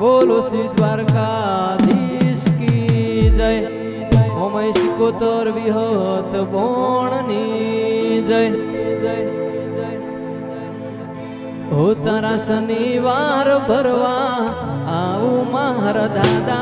बोलो श्री द्वारकाधीश की जय। ओमय शिकोतर विहत बोणनी जय। हो तारा शनिवार भरवा आऊ मार दादा।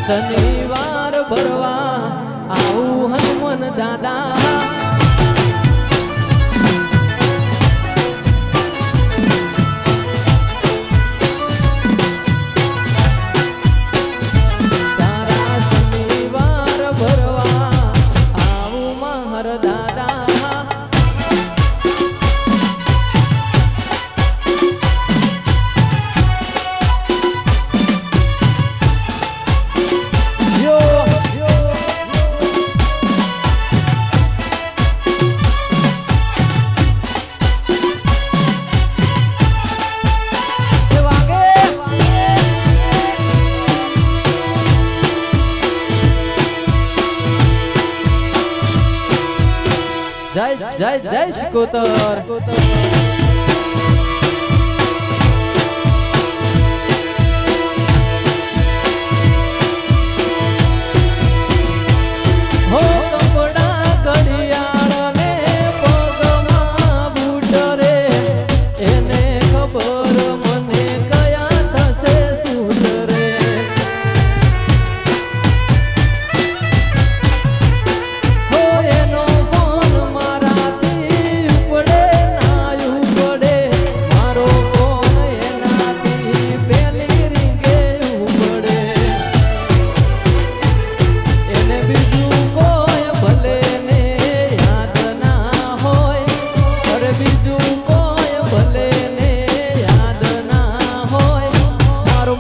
शनिवार भरवा आऊ हनुमान दादा। तारा शनिवार भरवा आऊ मार दादा। जय जय जय शिकोतर। हो कपड़ा घड़ियाळ ने पगमा बूट रे एने खबर मने कया थसे सूट रे। हो एनो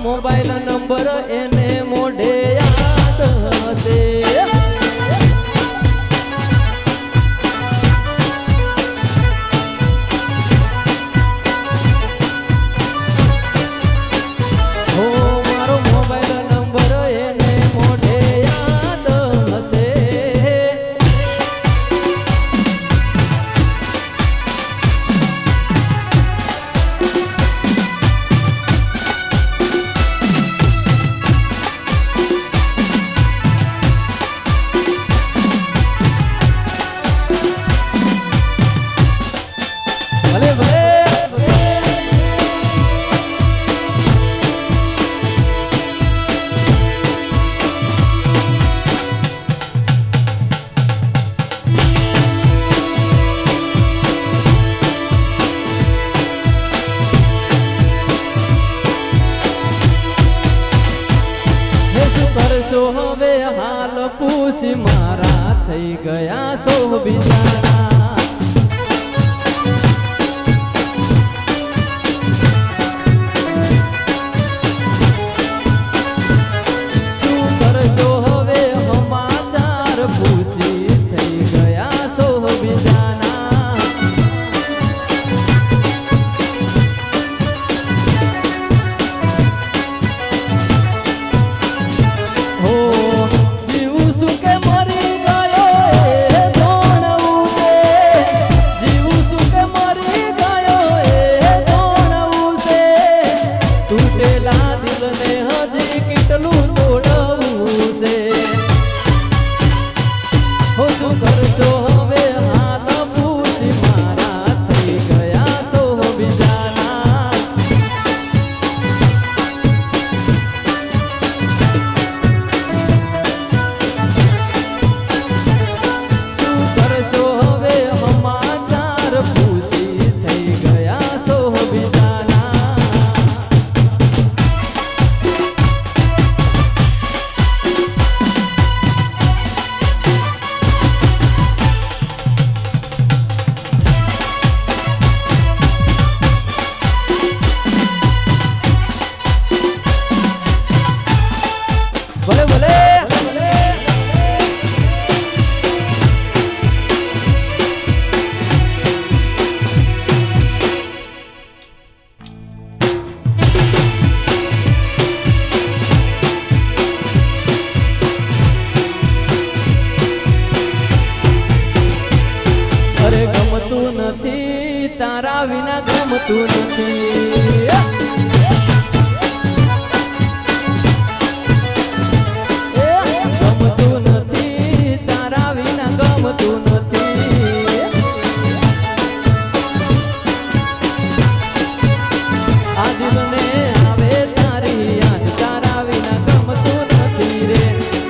मोबाइल नंबर एने मोढे याद हसे। हो मारो मोबाइल नंबर एने मोढे याद हसे। करशो हवे हाल पूछी मारा थई गया सो बिचारा। जीव सुके मरी गयो ए धोण તારા વિના ગમતું નથી ગમતું નથી તારા વિના ગમતું નથી આ દિલને આવે તારી યાદ તારા વિના ગમતું નથી રે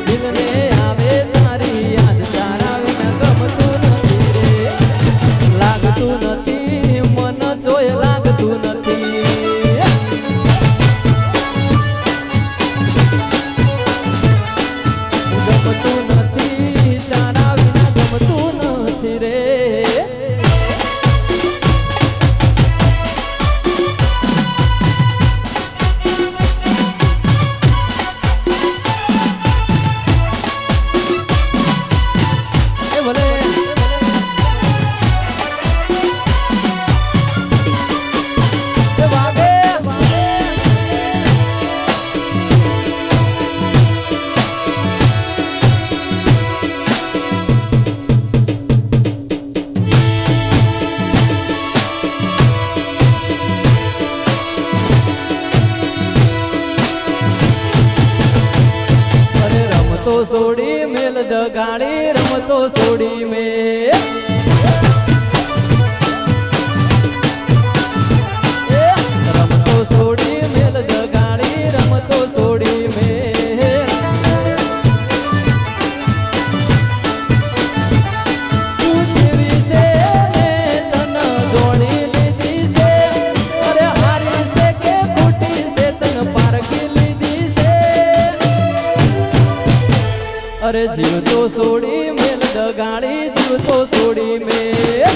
દિલને આવે તારી યાદ તારા વિના ગમતું નથી રે લાગતું નથી મન જોય લાગતું નથી ગમતું નથી તારા વિના ગમતું નથી રે રમતો છોડી મેલ દગાડી રમતો છોડી મેલ રમતો છોડી મેલ દગાડી રમતો છોડી મેલ તું જેવી છે ને તન જોડી લીધી છે અરે હારી છે કે ખોટી છે તન પારખી લીધી છે અરે જીવ તો છોડી મેલ દગાડી જીવ તો છોડી મેલ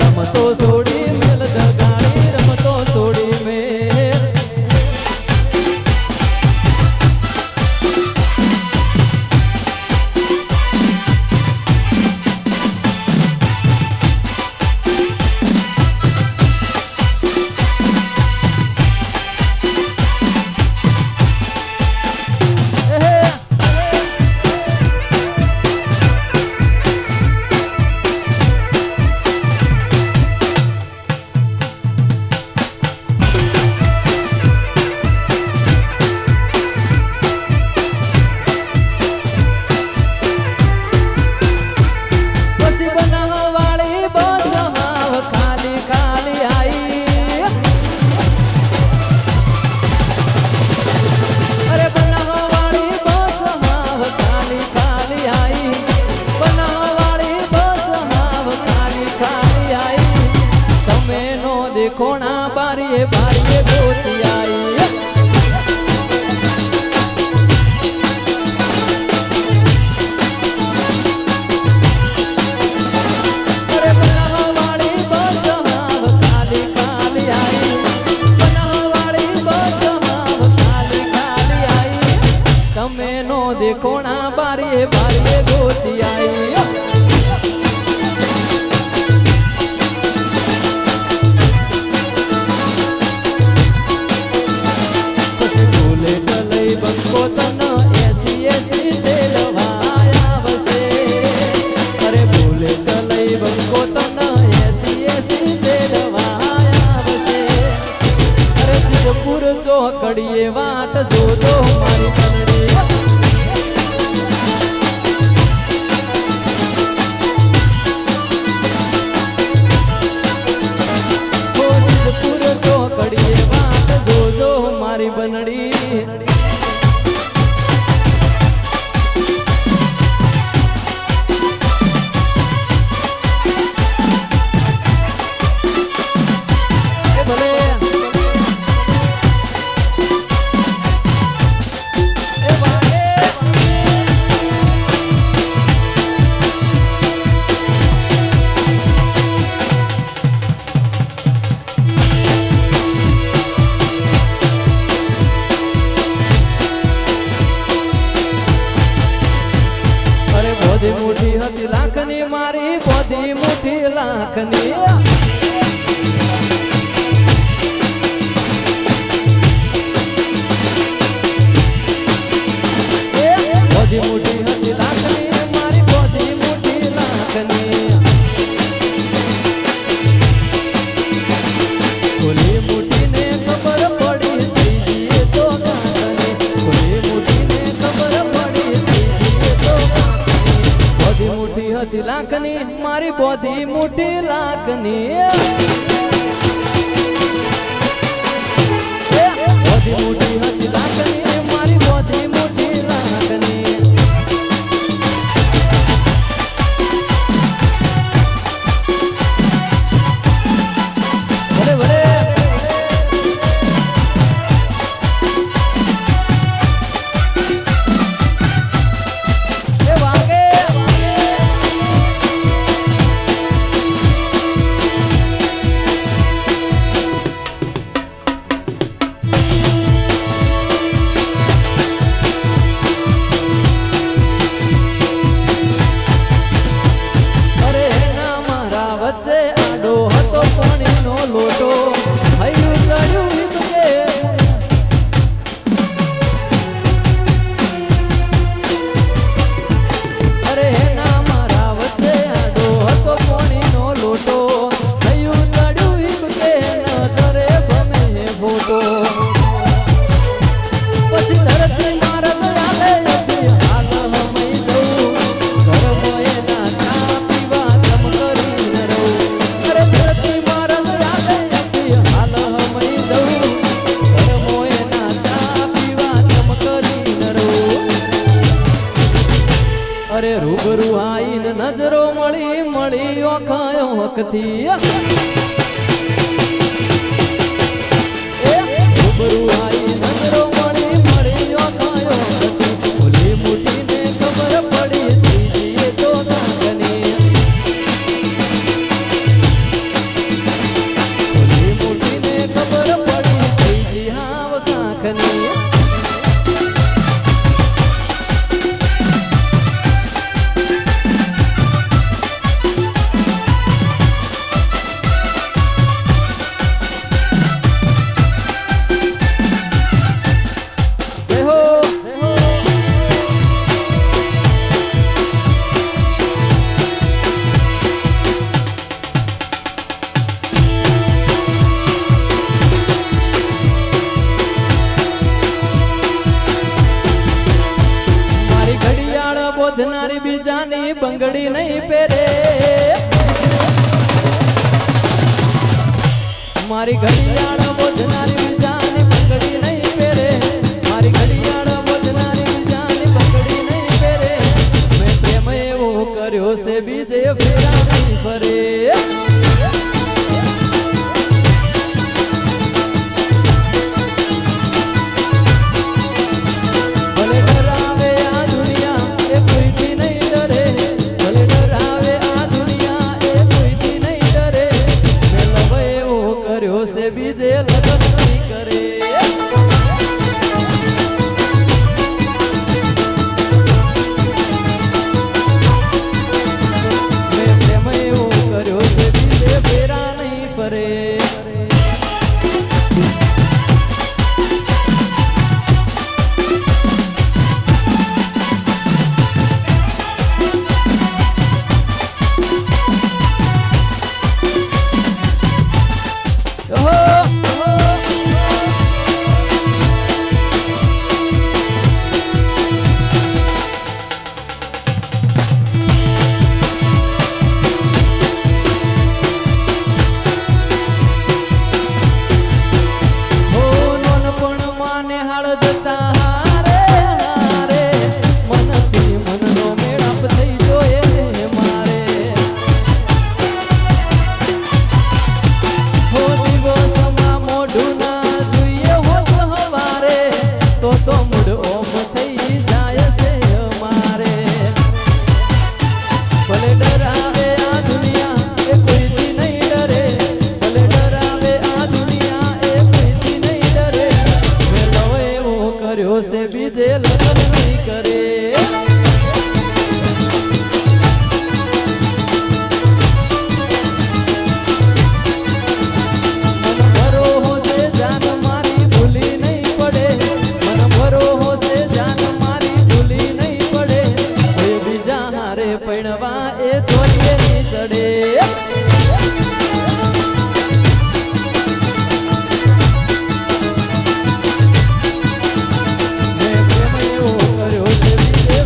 રમતો છોડી મેલ દગાડી રમતો છોડી મેલ કોણા બારીએ બારીએ ગોતી આવી અરે બનાવવાળી બસ હાવ ખાલી ખાલી આવી બનાવવાળી બસ હાવ ખાલી ખાલી આવી તમે નો દેખોણા બારીએ બારીએ ગોતી આવી ચોકડીએ વાટ જોજો મારી કનડી સિદ્ધપુર ચોકડીએ વાટ જોજો મારી બનડી બોધી મુઠી હતી લાખની મારી બોધી મુઠી લાખની મારી બોધી મોટી લાખની બોધી મોટી હતી લાખની મારી બોધી મોટી લાખની ભલે ભલે રૂબરૂ આઈને નજરો મળી મળી ઓખાયો હકથી રૂબરૂ આઈ નજરો મળી મળી ઓખાયો હકથી ભૂલી મૂટીને ખબર પડી દીજીએ તો નાગની ભૂલી મૂટીને ખબર પડી દીજી હાવ કાંખની બોધનારી બીજાની બંગડી નહીં પહેરે મારી ઘડિયાળ બોધનારી બીજાની બંગડી નહીં પહેરે મારી ઘડિયાળ બોધનારી બીજાની બંગડી નહીં પહેરે મેં પ્રેમ એવો કર્યો છે બીજે ફેરા નહીં ફરે બીજે લગન નહીં કરે મેં પ્રેમ એવો કર્યો છે બીજે ફેરા નહીં ફરે બીજે લગન નહીં કરે મન ભરો હોશે જાન મારી ભૂલી નહીં પડે મન ભરો હોશે જાન મારી ભૂલી નહીં પડે કોઈ બીજા હારે પૈણવા એ જોઈએ નહીં ચડે મેં પ્રેમ એવો કર્યો છે બીજે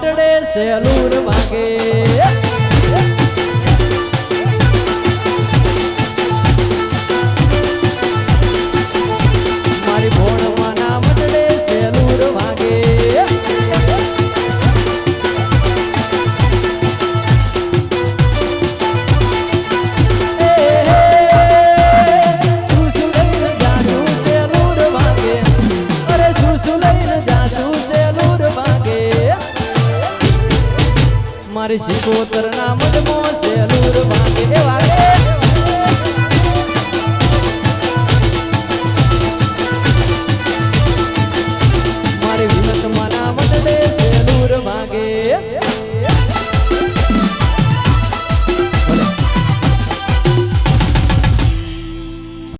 મટડે સેલુર વાગે મારી ભોણવાના મટડે સેલુર વાગે મારી શિકોતર ના મઢ